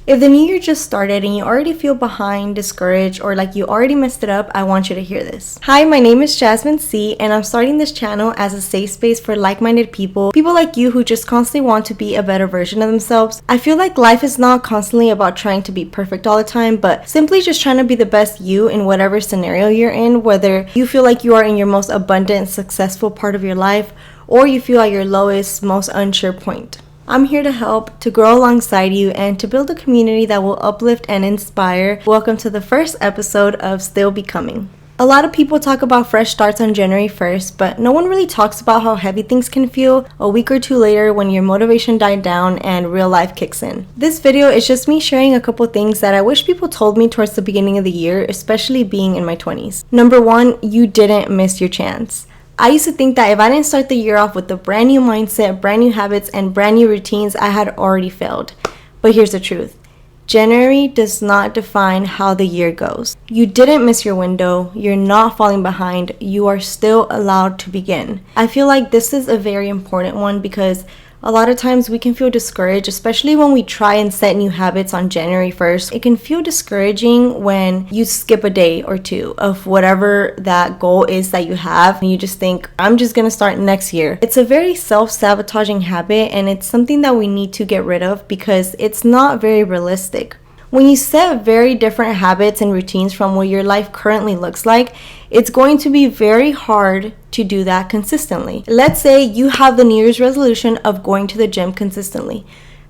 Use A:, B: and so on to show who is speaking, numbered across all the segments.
A: If the new year just started and you already feel behind, discouraged, or like you already messed it up, I want you to hear this. Hi, my name is Jasmin C, and I'm starting this channel as a safe space for like-minded people like you who just constantly want to be a better version of themselves. I feel like life is not constantly about trying to be perfect all the time, but simply just trying to be the best you in whatever scenario you're in, whether you feel like you are in your most abundant, successful part of your life, or you feel at your lowest, most unsure point. I'm here to help, to grow alongside you, and to build a community that will uplift and inspire. Welcome to the first episode of Still Becoming. A lot of people talk about fresh starts on January 1st, but no one really talks about how heavy things can feel a week or two later when your motivation died down and real life kicks in. This video is just me sharing a couple things that I wish people told me towards the beginning of the year, especially being in my 20s. Number one, you didn't miss your chance. I used to think that if I didn't start the year off with a brand new mindset, brand new habits, and brand new routines, I had already failed. But here's the truth. January does not define how the year goes. You didn't miss your window. You're not falling behind. You are still allowed to begin. I feel like this is a very important one because a lot of times we can feel discouraged, especially when we try and set new habits on January 1st. It can feel discouraging when you skip a day or two of whatever that goal is that you have, and you just think, I'm just gonna start next year. It's a very self-sabotaging habit, and it's something that we need to get rid of because it's not very realistic. When you set very different habits and routines from what your life currently looks like, it's going to be very hard to do that consistently. Let's say you have the New Year's resolution of going to the gym consistently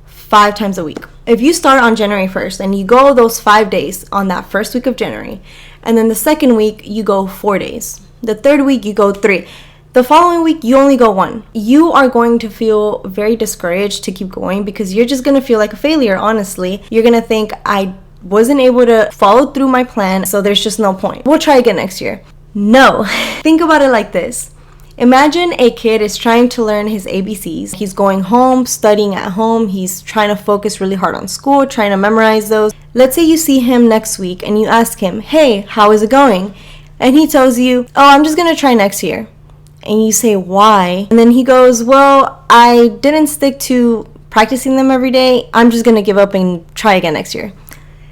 A: 5 times a week. If you start on January 1st and you go those 5 days on that first week of January, and then the second week you go 4 days, the third week you go 3, the following week, you only go 1. You are going to feel very discouraged to keep going because you're just going to feel like a failure, honestly. You're going to think, I wasn't able to follow through my plan, so there's just no point. We'll try again next year. No. Think about it like this. Imagine a kid is trying to learn his ABCs. He's going home, studying at home. He's trying to focus really hard on school, trying to memorize those. Let's say you see him next week and you ask him, hey, how is it going? And he tells you, oh, I'm just going to try next year. And you say, why? And then he goes, well, I didn't stick to practicing them every day. I'm just going to give up and try again next year.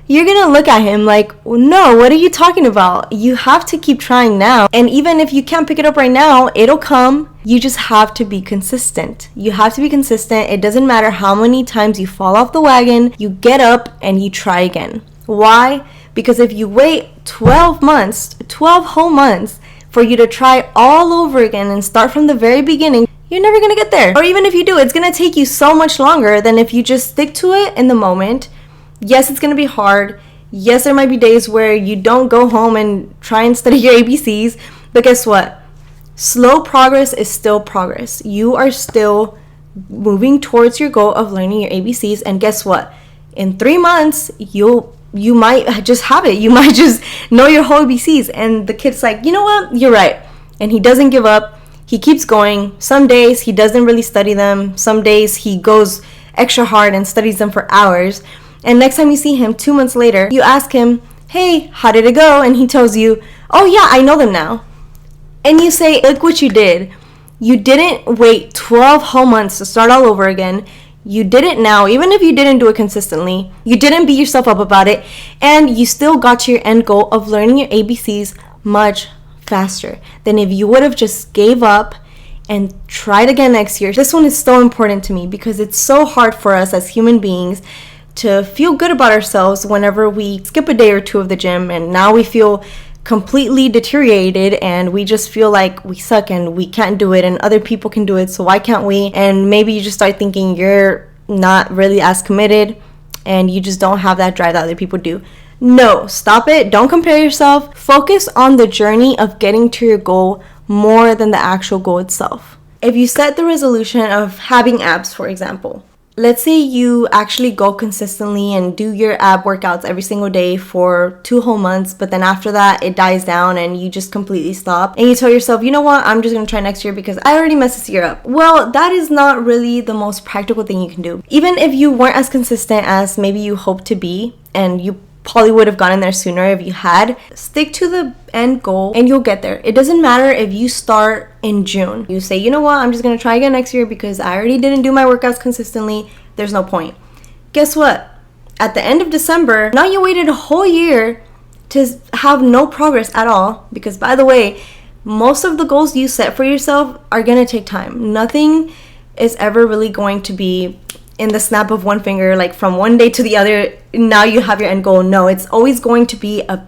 A: You're going to look at him like, no, what are you talking about? You have to keep trying now. And even if you can't pick it up right now, it'll come. You just have to be consistent. You have to be consistent. It doesn't matter how many times you fall off the wagon, you get up and you try again. Why? Because if you wait 12 whole months, for you to try all over again and start from the very beginning, you're never going to get there. Or even if you do, it's going to take you so much longer than if you just stick to it in the moment. Yes, it's going to be hard. Yes, there might be days where you don't go home and try and study your ABCs. But guess what? Slow progress is still progress. You are still moving towards your goal of learning your ABCs. And guess what? In 3 months, you might just have it. You might just know your whole ABCs. And the kid's like, you know what? You're right. And he doesn't give up. He keeps going. Some days he doesn't really study them. Some days he goes extra hard and studies them for hours. And next time you see him 2 months later, you ask him, hey, how did it go? And he tells you, oh yeah, I know them now. And you say, look what you did. You didn't wait 12 whole months to start all over again. You did it now, even if you didn't do it consistently. You didn't beat yourself up about it, and you still got to your end goal of learning your ABCs much faster than if you would have just gave up and tried again next year. This one is so important to me because it's so hard for us as human beings to feel good about ourselves whenever we skip a day or two of the gym and now we feel completely deteriorated and we just feel like we suck and we can't do it and other people can do it, so why can't we? And maybe you just start thinking you're not really as committed and you just don't have that drive that other people do. No, stop it. Don't compare yourself. Focus on the journey of getting to your goal more than the actual goal itself. If you set the resolution of having abs, for example, let's say you actually go consistently and do your ab workouts every single day for 2 whole months, but then after that it dies down and you just completely stop and you tell yourself, you know what, I'm just going to try next year because I already messed this year up. Well, that is not really the most practical thing you can do. Even if you weren't as consistent as maybe you hoped to be, and you probably would have gotten there sooner if you had, stick to the end goal and you'll get there. It doesn't matter if you start in June. You say, you know what, I'm just going to try again next year because I already didn't do my workouts consistently. There's no point. Guess what? at the end of December, now you waited a whole year to have no progress at all. Because by the way, most of the goals you set for yourself are going to take time. Nothing is ever really going to be in the snap of one finger, like from one day to the other, now you have your end goal. No, it's always going to be a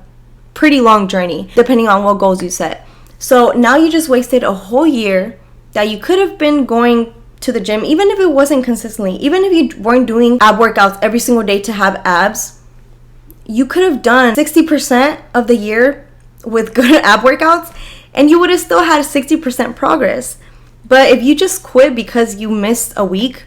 A: pretty long journey depending on what goals you set. So now you just wasted a whole year that you could have been going to the gym, even if it wasn't consistently, even if you weren't doing ab workouts every single day to have abs. You could have done 60% of the year with good ab workouts and you would have still had 60% progress. But if you just quit because you missed a week,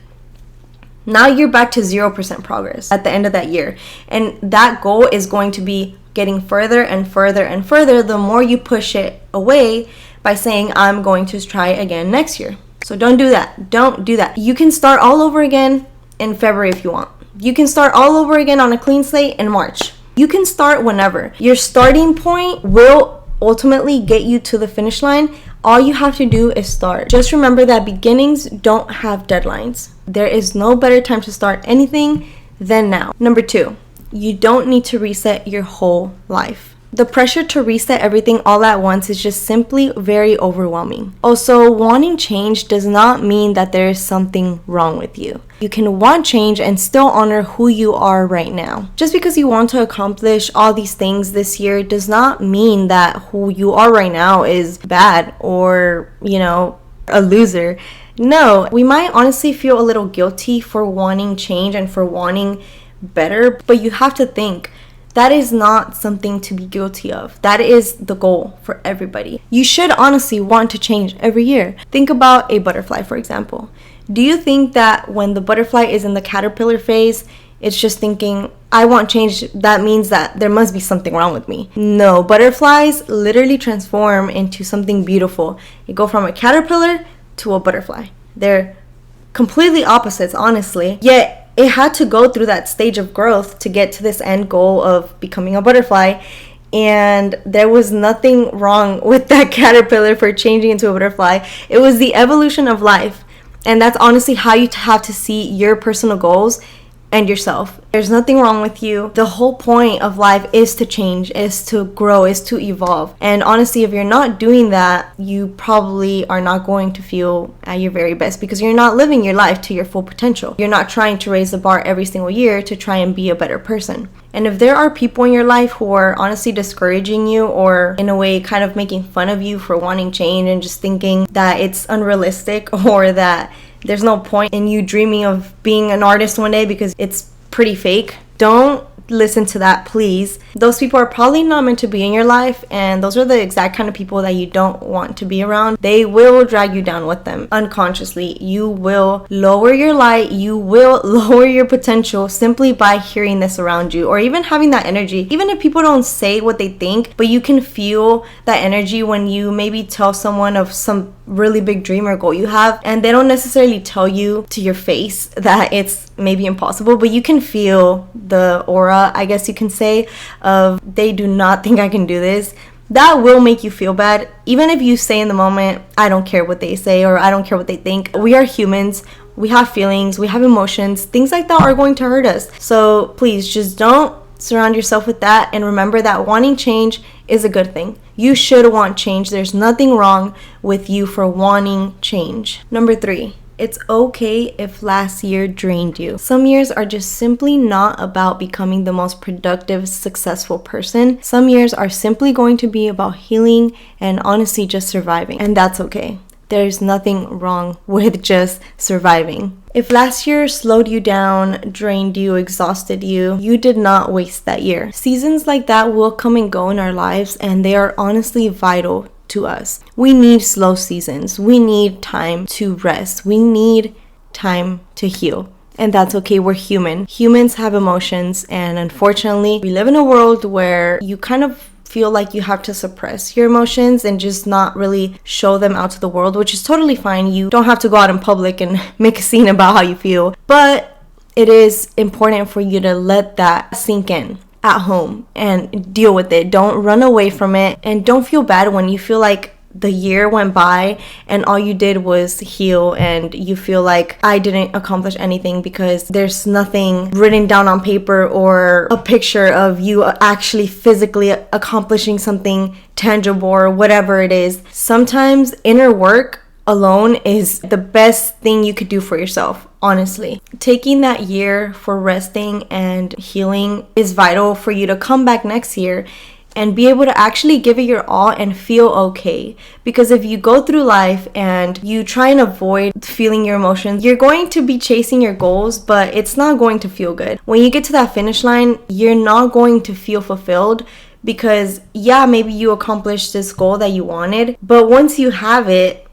A: now you're back to 0% progress at the end of that year. And that goal is going to be getting further and further and further the more you push it away by saying, I'm going to try again next year. So don't do that. Don't do that. You can start all over again in February if you want. You can start all over again on a clean slate in March. You can start whenever. Your starting point will ultimately get you to the finish line. All you have to do is start. Just remember that beginnings don't have deadlines. There is no better time to start anything than now. Number 2, you don't need to reset your whole life. The pressure to reset everything all at once is just simply very overwhelming. Also, wanting change does not mean that there is something wrong with you. You can want change and still honor who you are right now. Just because you want to accomplish all these things this year does not mean that who you are right now is bad or, a loser. No, we might honestly feel a little guilty for wanting change and for wanting better, but you have to think, that is not something to be guilty of. That is the goal for everybody. You should honestly want to change every year. Think about a butterfly, for example. Do you think that when the butterfly is in the caterpillar phase, it's just thinking, I want change, that means that there must be something wrong with me? No, butterflies literally transform into something beautiful. You go from a caterpillar to a butterfly. They're completely opposites, honestly. Yet, it had to go through that stage of growth to get to this end goal of becoming a butterfly. And there was nothing wrong with that caterpillar for changing into a butterfly. It was the evolution of life. And that's honestly how you have to see your personal goals and yourself. There's nothing wrong with you. The whole point of life is to change, is to grow, is to evolve. And honestly, if you're not doing that, you probably are not going to feel at your very best because you're not living your life to your full potential. You're not trying to raise the bar every single year to try and be a better person. And if there are people in your life who are honestly discouraging you or in a way kind of making fun of you for wanting change and just thinking that it's unrealistic or that there's no point in you dreaming of being an artist one day because it's pretty fake, don't listen to that, please. Those people are probably not meant to be in your life, and those are the exact kind of people that you don't want to be around. They will drag you down with them unconsciously. You will lower your light, you will lower your potential simply by hearing this around you or even having that energy. Even if people don't say what they think, but you can feel that energy when you maybe tell someone of some really big dream or goal you have, and they don't necessarily tell you to your face that it's maybe impossible, but you can feel the aura, I guess you can say, of they do not think I can do this. That will make you feel bad, even if you say in the moment, I don't care what they say or I don't care what they think. We are humans. We have feelings, we have emotions. Things like that are going to hurt us. So please just don't surround yourself with that, and remember that wanting change is a good thing. You should want change. There's nothing wrong with you for wanting change. Number 3, it's okay if last year drained you. Some years are just simply not about becoming the most productive, successful person. Some years are simply going to be about healing and honestly just surviving, and that's okay. There's nothing wrong with just surviving. If last year slowed you down, drained you, exhausted you, you did not waste that year. Seasons like that will come and go in our lives, and they are honestly vital to us. We need slow seasons. We need time to rest. We need time to heal. And that's okay. We're human. Humans have emotions, and unfortunately, we live in a world where you kind of feel like you have to suppress your emotions and just not really show them out to the world, which is totally fine. You don't have to go out in public and make a scene about how you feel, but it is important for you to let that sink in at home and deal with it. Don't run away from it, and don't feel bad when you feel like the year went by and all you did was heal, and you feel like I didn't accomplish anything because there's nothing written down on paper or a picture of you actually physically accomplishing something tangible or whatever it is. Sometimes inner work alone is the best thing you could do for yourself, honestly. Taking that year for resting and healing is vital for you to come back next year and be able to actually give it your all and feel okay. Because if you go through life and you try and avoid feeling your emotions, you're going to be chasing your goals, but it's not going to feel good. When you get to that finish line, you're not going to feel fulfilled because, yeah, maybe you accomplished this goal that you wanted, but once you have it,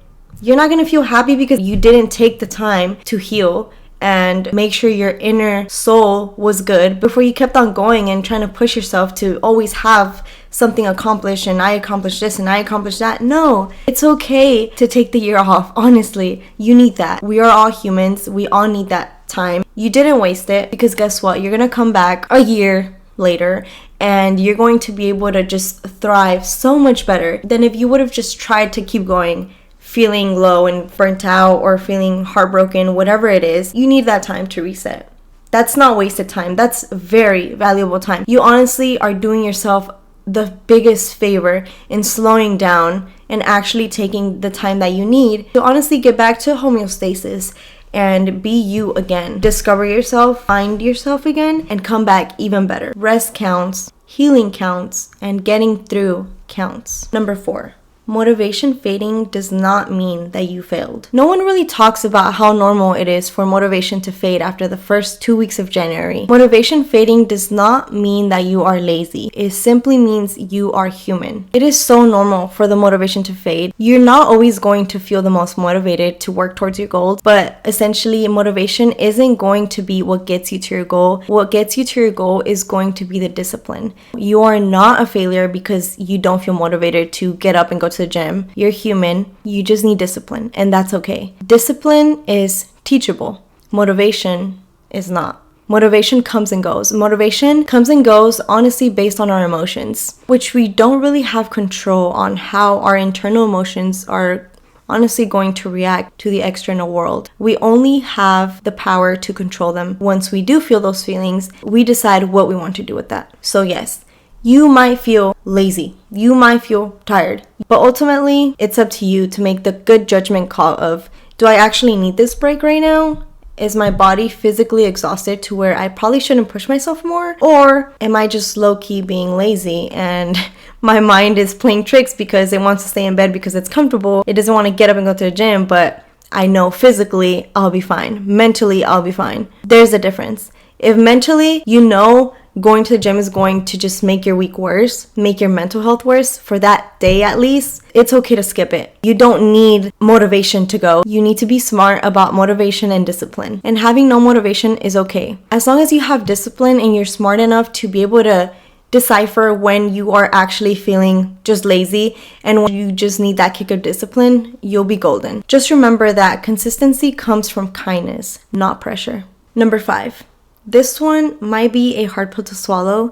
A: you're not going to feel happy because you didn't take the time to heal and make sure your inner soul was good before you kept on going and trying to push yourself to always have something accomplished, and I accomplished this and I accomplished that. No, it's okay to take the year off. Honestly, you need that. We are all humans. We all need that time. You didn't waste it, because guess what? You're going to come back a year later and you're going to be able to just thrive so much better than if you would have just tried to keep going feeling low and burnt out or feeling heartbroken, whatever it is. You need that time to reset. That's not wasted time. That's very valuable time. You honestly are doing yourself the biggest favor in slowing down and actually taking the time that you need to honestly get back to homeostasis and be you again. Discover yourself, find yourself again, and come back even better. Rest counts, healing counts, and getting through counts. Number 4. Motivation fading does not mean that you failed. No one really talks about how normal it is for motivation to fade after the first 2 weeks of January. Motivation fading does not mean that you are lazy. It simply means you are human. It is so normal for the motivation to fade. You're not always going to feel the most motivated to work towards your goals, but essentially motivation isn't going to be what gets you to your goal. What gets you to your goal is going to be the discipline. You are not a failure because you don't feel motivated to get up and go to the gym. You're human. You just need discipline, and that's okay. Discipline is teachable. Motivation is not. Motivation comes and goes. Motivation comes and goes honestly based on our emotions, which we don't really have control on how our internal emotions are honestly going to react to the external world. We only have the power to control them. Once we do feel those feelings, we decide what we want to do with that. So yes, you might feel lazy, you might feel tired, but ultimately it's up to you to make the good judgment call of, do I actually need this break right now? Is my body physically exhausted to where I probably shouldn't push myself more? Or am I just low-key being lazy and my mind is playing tricks because it wants to stay in bed because it's comfortable, it doesn't want to get up and go to the gym, but I know physically I'll be fine, mentally I'll be fine. There's a difference. If mentally you know going to the gym is going to just make your week worse, make your mental health worse for that day at least, it's okay to skip it. You don't need motivation to go. You need to be smart about motivation and discipline. And having no motivation is okay. As long as you have discipline and you're smart enough to be able to decipher when you are actually feeling just lazy and when you just need that kick of discipline, you'll be golden. Just remember that consistency comes from kindness, not pressure. Number 5. This one might be a hard pill to swallow,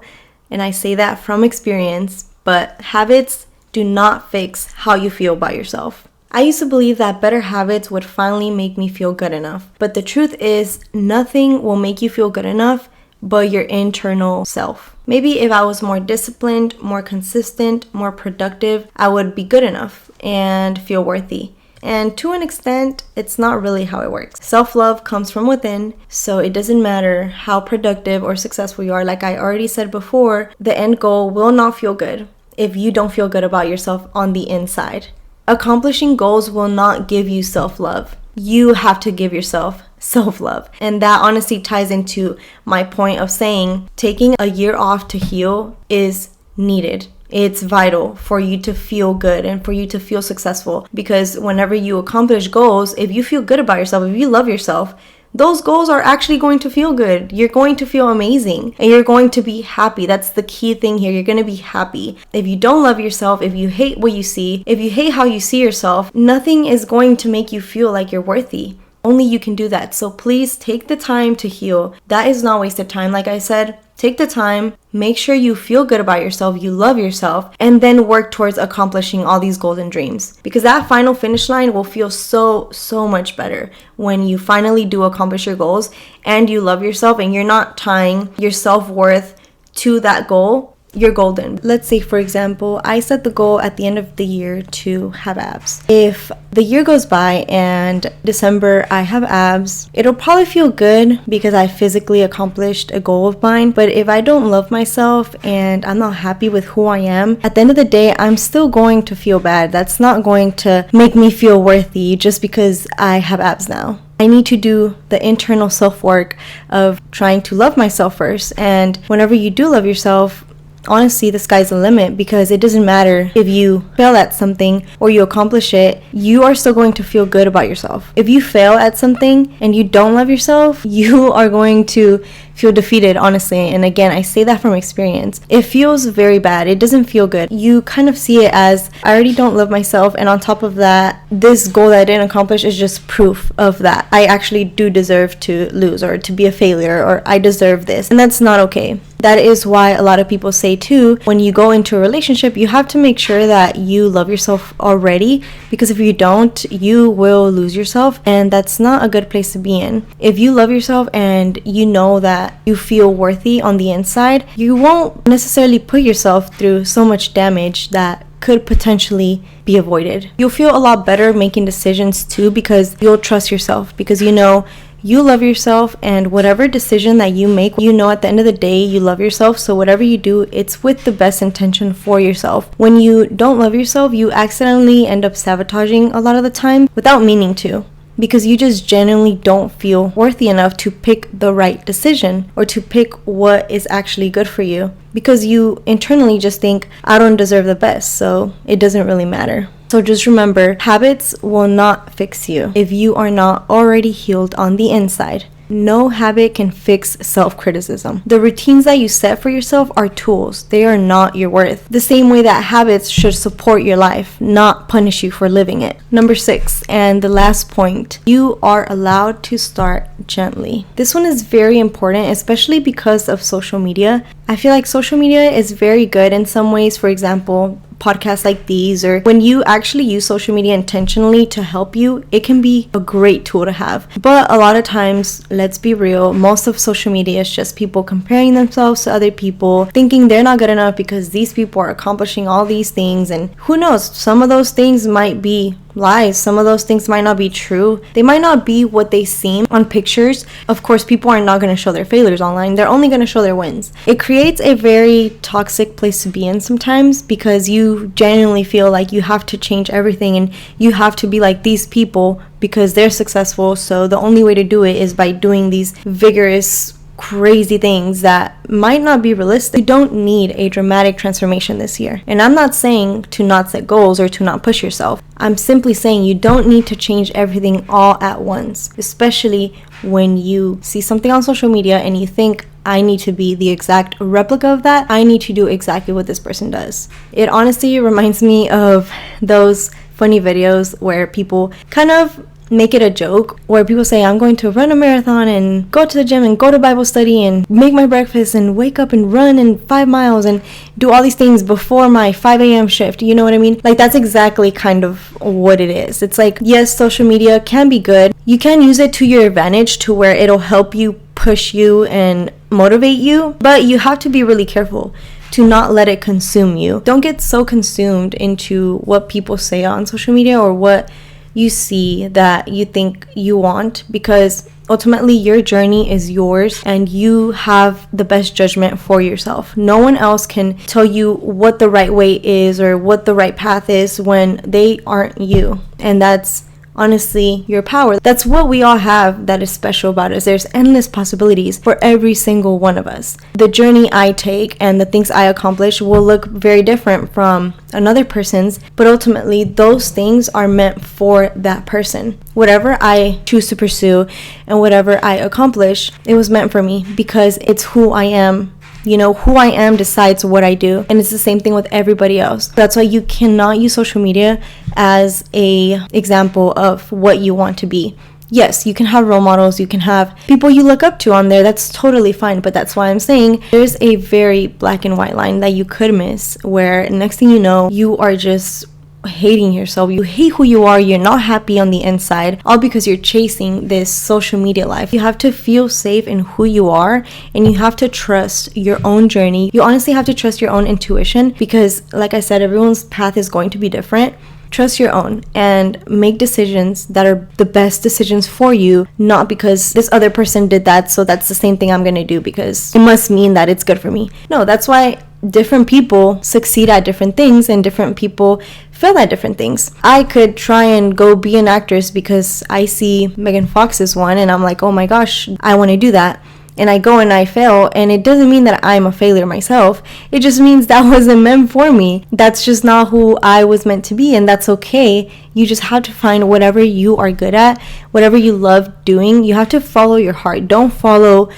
A: and I say that from experience, but habits do not fix how you feel about yourself. I used to believe that better habits would finally make me feel good enough, but the truth is nothing will make you feel good enough but your internal self. Maybe if I was more disciplined, more consistent, more productive, I would be good enough and feel worthy. And to an extent, it's not really how it works. Self-love comes from within, so it doesn't matter how productive or successful you are. Like I already said before, the end goal will not feel good if you don't feel good about yourself on the inside. Accomplishing goals will not give you self-love. You have to give yourself self-love. And that honestly ties into my point of saying taking a year off to heal is needed. It's vital for you to feel good and for you to feel successful, because whenever you accomplish goals, if you feel good about yourself, if you love yourself, those goals are actually going to feel good. You're going to feel amazing and you're going to be happy. That's the key thing here. You're going to be happy. If you don't love yourself, if you hate what you see, if you hate how you see yourself, nothing is going to make you feel like you're worthy. Only you can do that. So please take the time to heal. That is not wasted time. Like I said, take the time, make sure you feel good about yourself, you love yourself, and then work towards accomplishing all these goals and dreams. Because that final finish line will feel so much better when you finally do accomplish your goals and you love yourself and you're not tying your self-worth to that goal. You're golden. Let's say, for example, I set the goal at the end of the year to have abs. If the year goes by and December I have abs, it'll probably feel good because I physically accomplished a goal of mine. But if I don't love myself and I'm not happy with who I am, at the end of the day, I'm still going to feel bad. That's not going to make me feel worthy just because I have abs now. I need to do the internal self-work of trying to love myself first. And whenever you do love yourself, honestly, the sky's the limit, because it doesn't matter if you fail at something or you accomplish it, you are still going to feel good about yourself. If you fail at something and you don't love yourself, you are going to feel defeated, honestly. And again, I say that from experience. It feels very bad. It doesn't feel good. You kind of see it as, I already don't love myself, and on top of that, this goal that I didn't accomplish is just proof of that. I actually do deserve to lose or to be a failure, or I deserve this. And that's not okay. That is why a lot of people say too, when you go into a relationship, you have to make sure that you love yourself already, because if you don't, you will lose yourself, and that's not a good place to be in. If you love yourself and you know that you feel worthy on the inside, you won't necessarily put yourself through so much damage that could potentially be avoided. You'll feel a lot better making decisions too, because you'll trust yourself, because you know you love yourself, and whatever decision that you make, you know at the end of the day you love yourself. So whatever you do, it's with the best intention for yourself. When you don't love yourself, you accidentally end up sabotaging a lot of the time without meaning to, because you just genuinely don't feel worthy enough to pick the right decision or to pick what is actually good for you, because you internally just think, I don't deserve the best, so it doesn't really matter. So just remember, habits will not fix you if you are not already healed on the inside. No habit can fix self-criticism. The routines that you set for yourself are tools. They are not your worth. The same way that habits should support your life, not punish you for living it. Number 6, and the last point, you are allowed to start gently. This one is very important, especially because of social media. I feel like social media is very good in some ways. For example, podcasts like these, or when you actually use social media intentionally to help you, it can be a great tool to have. But a lot of times, let's be real, most of social media is just people comparing themselves to other people, thinking they're not good enough because these people are accomplishing all these things. And who knows, some of those things might be lies. Some of those things might not be true. They might not be what they seem on pictures. Of course, people are not going to show their failures online. They're only going to show their wins. It creates a very toxic place to be in sometimes, because you genuinely feel like you have to change everything and you have to be like these people because they're successful. So the only way to do it is by doing these vigorous, crazy things that might not be realistic. You don't need a dramatic transformation this year. And I'm not saying to not set goals or to not push yourself. I'm simply saying you don't need to change everything all at once, especially when you see something on social media and you think, I need to be the exact replica of that. I need to do exactly what this person does. It honestly reminds me of those funny videos where people kind of make it a joke, where people say, I'm going to run a marathon and go to the gym and go to Bible study and make my breakfast and wake up and run in 5 miles and do all these things before my 5 a.m. shift. You know what I mean? Like, that's exactly kind of what it is. It's like, yes, social media can be good. You can use it to your advantage, to where it'll help you, push you, and motivate you, but you have to be really careful to not let it consume you. Don't get so consumed into what people say on social media or what you see that you think you want, because ultimately your journey is yours and you have the best judgment for yourself. No one else can tell you what the right way is or what the right path is when they aren't you. And that's honestly your power. That's what we all have that is special about us. There's endless possibilities for every single one of us. The journey I take and the things I accomplish will look very different from another person's, but ultimately those things are meant for that person. Whatever I choose to pursue and whatever I accomplish, it was meant for me, because it's who I am. You know, who I am decides what I do, and it's the same thing with everybody else. That's why you cannot use social media as a example of what you want to be. Yes, you can have role models, you can have people you look up to on there. That's totally fine. But that's why I'm saying there's a very black and white line that you could miss, where next thing you know, you are just hating yourself. You hate who you are. You're not happy on the inside, all because you're chasing this social media life. You have to feel safe in who you are, and you have to trust your own journey. You honestly have to trust your own intuition, because like I said, everyone's path is going to be different. Trust your own and make decisions that are the best decisions for you, not because this other person did that, so that's the same thing I'm going to do because it must mean that it's good for me. No, that's why different people succeed at different things and different people fail at different things. I could try and go be an actress because I see Megan Fox's one and I'm like, oh my gosh, I want to do that. And I go and I fail, and it doesn't mean that I'm a failure myself. It just means that wasn't meant for me. That's just not who I was meant to be, and that's okay. You just have to find whatever you are good at, whatever you love doing. You have to follow your heart. Don't follow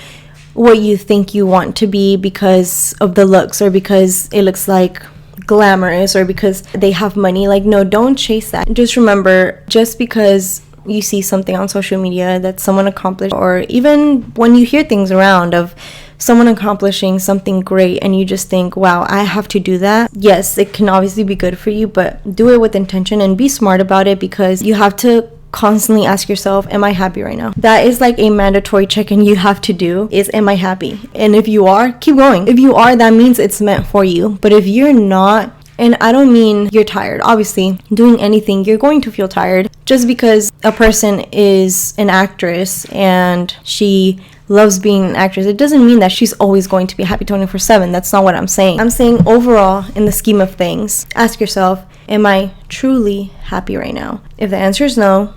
A: what you think you want to be because of the looks or because it looks like glamorous or because they have money. Like, no, don't chase that. Just remember, just because you see something on social media that someone accomplished, or even when you hear things around of someone accomplishing something great and you just think, wow, I have to do that. Yes, it can obviously be good for you, but do it with intention and be smart about it, because you have to constantly ask yourself, am I happy right now? That is like a mandatory check-in you have to do, is, am I happy? And if you are, keep going. If you are, that means it's meant for you. But if you're not, and I don't mean you're tired. Obviously, doing anything, you're going to feel tired. Just because a person is an actress and she loves being an actress, it doesn't mean that she's always going to be happy 24/7. That's not what I'm saying. I'm saying overall, in the scheme of things, ask yourself, am I truly happy right now? If the answer is no,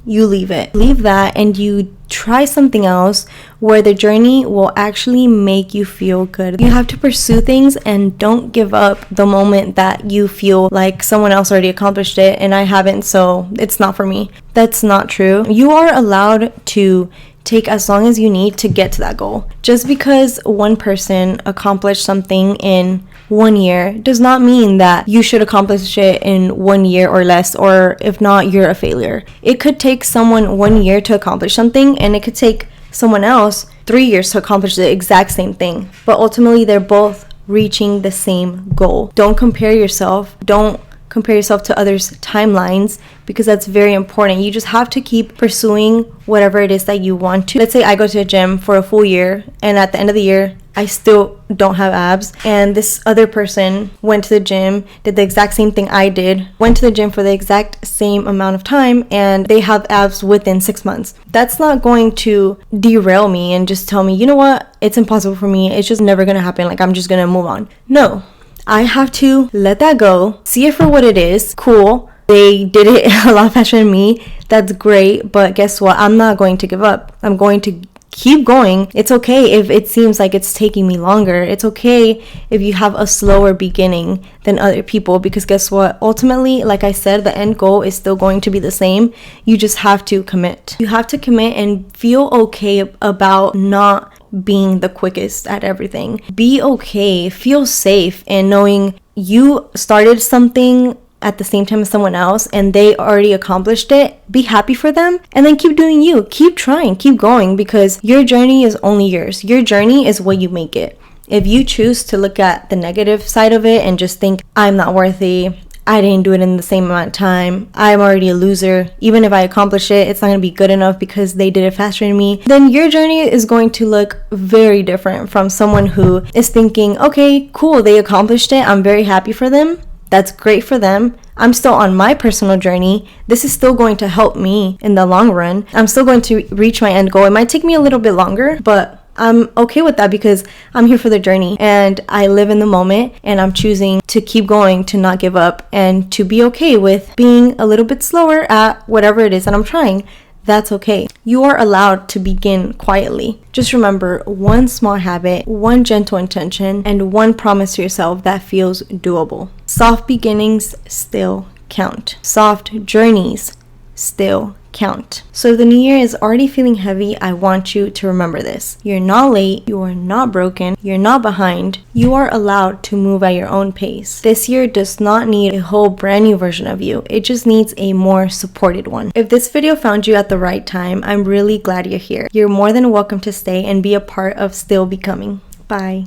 A: you leave it. Leave that and you try something else where the journey will actually make you feel good. You have to pursue things and don't give up the moment that you feel like someone else already accomplished it and I haven't, so it's not for me. That's not true. You are allowed to take as long as you need to get to that goal. Just because one person accomplished something in 1 year does not mean that you should accomplish it in 1 year or less, or if not, you're a failure. It could take someone 1 year to accomplish something, and it could take someone else 3 years to accomplish the exact same thing, but ultimately they're both reaching the same goal. Don't compare yourself. Don't compare yourself to others' timelines, because that's very important. You just have to keep pursuing whatever it is that you want to. Let's say I go to a gym for a full year, and at the end of the year I still don't have abs, and this other person went to the gym, did the exact same thing I did, went to the gym for the exact same amount of time, and they have abs within 6 months. That's not going to derail me and just tell me, you know what, it's impossible for me, it's just never gonna happen, like I'm just gonna move on. No, I have to let that go, see it for what it is. Cool, they did it a lot faster than me, that's great, but guess what, I'm not going to give up. I'm going to keep going. It's okay if it seems like it's taking me longer. It's okay if you have a slower beginning than other people, because guess what, ultimately, like I said, the end goal is still going to be the same. You just have to commit. You have to commit and feel okay about not being the quickest at everything. Be okay, feel safe in knowing you started something at the same time as someone else and they already accomplished it. Be happy for them and then keep doing you. Keep trying, keep going, because your journey is only yours. Your journey is what you make it. If you choose to look at the negative side of it and just think, I'm not worthy, I didn't do it in the same amount of time, I'm already a loser, even if I accomplish it, it's not going to be good enough because they did it faster than me, then your journey is going to look very different from someone who is thinking, okay, cool, they accomplished it, I'm very happy for them. That's great for them. I'm still on my personal journey. This is still going to help me in the long run. I'm still going to reach my end goal. It might take me a little bit longer, but I'm okay with that because I'm here for the journey and I live in the moment, and I'm choosing to keep going, to not give up, and to be okay with being a little bit slower at whatever it is that I'm trying. That's okay. You are allowed to begin quietly. Just remember, one small habit, one gentle intention, and one promise to yourself that feels doable. Soft beginnings still count. Soft journeys still count. So if the new year is already feeling heavy, I want you to remember this. You're not late, you are not broken, you're not behind. You are allowed to move at your own pace. This year does not need a whole brand new version of you. It just needs a more supported one. If this video found you at the right time, I'm really glad you're here. You're more than welcome to stay and be a part of still becoming. Bye.